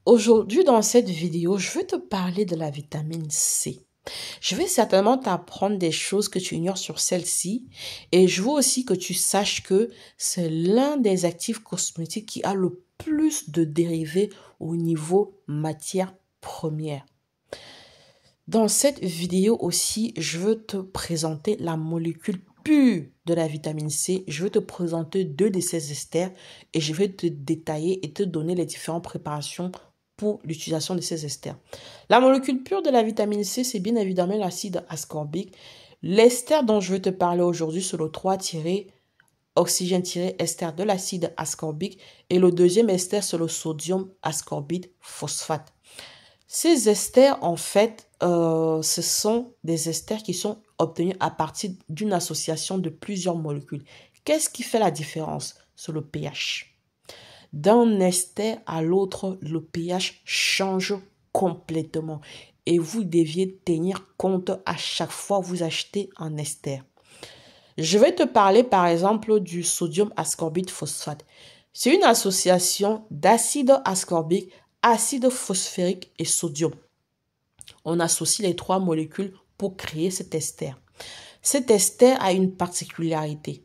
Aujourd'hui, dans cette vidéo, je vais te parler de la vitamine C. Je vais certainement t'apprendre des choses que tu ignores sur celle-ci et je veux aussi que tu saches que c'est l'un des actifs cosmétiques qui a le plus de dérivés au niveau matière première. Dans cette vidéo aussi, je veux te présenter la molécule pure de la vitamine C. Je vais te présenter deux de ses esters et je vais te détailler et te donner les différentes préparations pour l'utilisation de ces esters. La molécule pure de la vitamine C, c'est bien évidemment l'acide ascorbique. L'ester dont je vais te parler aujourd'hui, c'est le 3-oxygène-ester de l'acide ascorbique et le deuxième ester, c'est le sodium ascorbate phosphate. Ces esters, en fait, ce sont des esters qui sont obtenus à partir d'une association de plusieurs molécules. Qu'est-ce qui fait la différence? C'est le pH. D'un ester à l'autre, le pH change complètement et vous deviez tenir compte à chaque fois que vous achetez un ester. Je vais te parler par exemple du sodium ascorbate phosphate. C'est une association d'acide ascorbique, acide phosphérique et sodium. On associe les trois molécules pour créer cet ester. Cet ester a une particularité.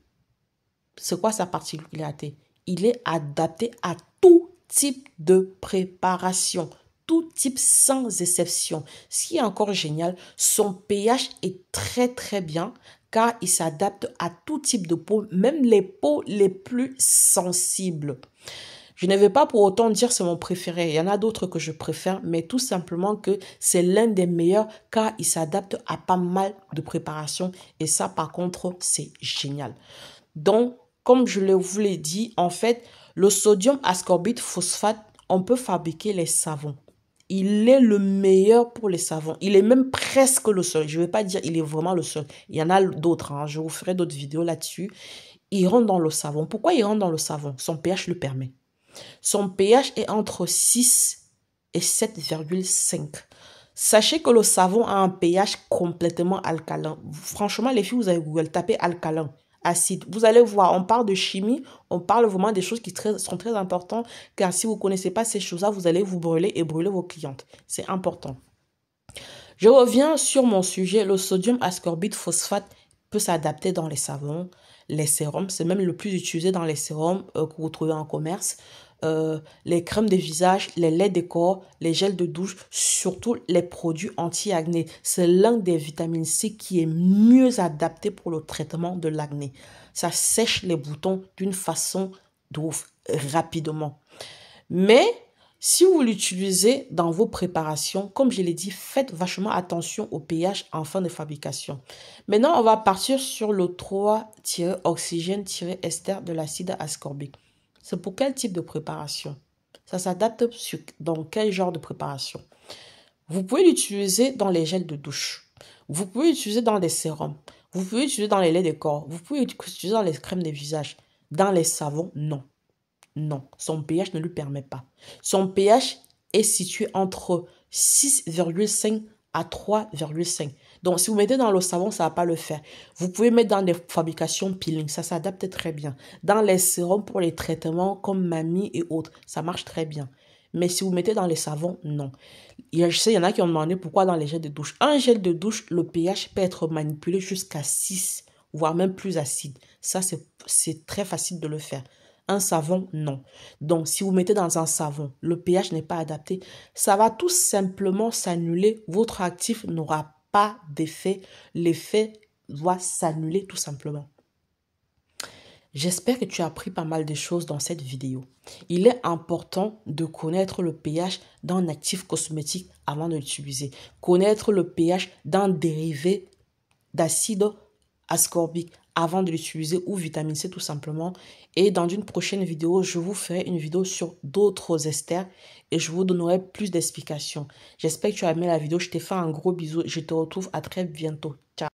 C'est quoi sa particularité? Il est adapté à tout type de préparation, tout type sans exception. Ce qui est encore génial, son pH est très bien car il s'adapte à tout type de peau, même les peaux les plus sensibles. Je ne vais pas pour autant dire que c'est mon préféré. Il y en a d'autres que je préfère, mais tout simplement que c'est l'un des meilleurs car il s'adapte à pas mal de préparations. Et ça, par contre, c'est génial. Donc, comme je vous l'ai dit, en fait, le sodium ascorbate phosphate, on peut fabriquer les savons. Il est le meilleur pour les savons. Il est même presque le seul. Je ne vais pas dire il est vraiment le seul. Il y en a d'autres. Je vous ferai d'autres vidéos là-dessus. Il rentre dans le savon. Pourquoi il rentre dans le savon? Son pH le permet. Son pH est entre 6 et 7,5. Sachez que le savon a un pH complètement alcalin. Franchement, les filles, vous avez Google, tapez alcalin, acide. Vous allez voir, on parle de chimie, on parle vraiment des choses qui sont très importantes, car si vous ne connaissez pas ces choses-là, vous allez vous brûler et brûler vos clientes. C'est important. Je reviens sur mon sujet. Le sodium ascorbate phosphate peut s'adapter dans les savons, les sérums. C'est même le plus utilisé dans les sérums que vous trouvez en commerce. Les crèmes de visage, les laits de corps, les gels de douche, surtout les produits anti-acné. C'est l'un des vitamines C qui est mieux adapté pour le traitement de l'acné. Ça sèche les boutons d'une façon d'ouf, rapidement. Mais si vous l'utilisez dans vos préparations, comme je l'ai dit, faites vachement attention au pH en fin de fabrication. Maintenant, on va partir sur le 3-oxygène-ester de l'acide ascorbique. C'est pour quel type de préparation? Ça s'adapte dans quel genre de préparation? Vous pouvez l'utiliser dans les gels de douche. Vous pouvez l'utiliser dans les sérums. Vous pouvez l'utiliser dans les laits de corps. Vous pouvez l'utiliser dans les crèmes de visage. Dans les savons, non. Non, son pH ne lui permet pas. Son pH est situé entre 6,5 à 3,5. Donc, si vous mettez dans le savon, ça ne va pas le faire. Vous pouvez mettre dans des fabrications peeling, ça s'adapte très bien. Dans les sérums pour les traitements comme Mamie et autres, ça marche très bien. Mais si vous mettez dans les savons, non. Je sais, il y en a qui ont demandé pourquoi dans les gels de douche. Un gel de douche, le pH peut être manipulé jusqu'à 6, voire même plus acide. Ça, c'est très facile de le faire. Un savon, non. Donc, si vous mettez dans un savon, le pH n'est pas adapté, ça va tout simplement s'annuler. Votre actif n'aura pas d'effet. L'effet doit s'annuler tout simplement. J'espère que tu as appris pas mal de choses dans cette vidéo. Il est important de connaître le pH d'un actif cosmétique avant de l'utiliser. Connaître le pH d'un dérivé d'acide ascorbique avant de l'utiliser ou vitamine C tout simplement. Et dans une prochaine vidéo, je vous ferai une vidéo sur d'autres esters et je vous donnerai plus d'explications. J'espère que tu as aimé la vidéo. Je te fais un gros bisou. Je te retrouve à très bientôt. Ciao.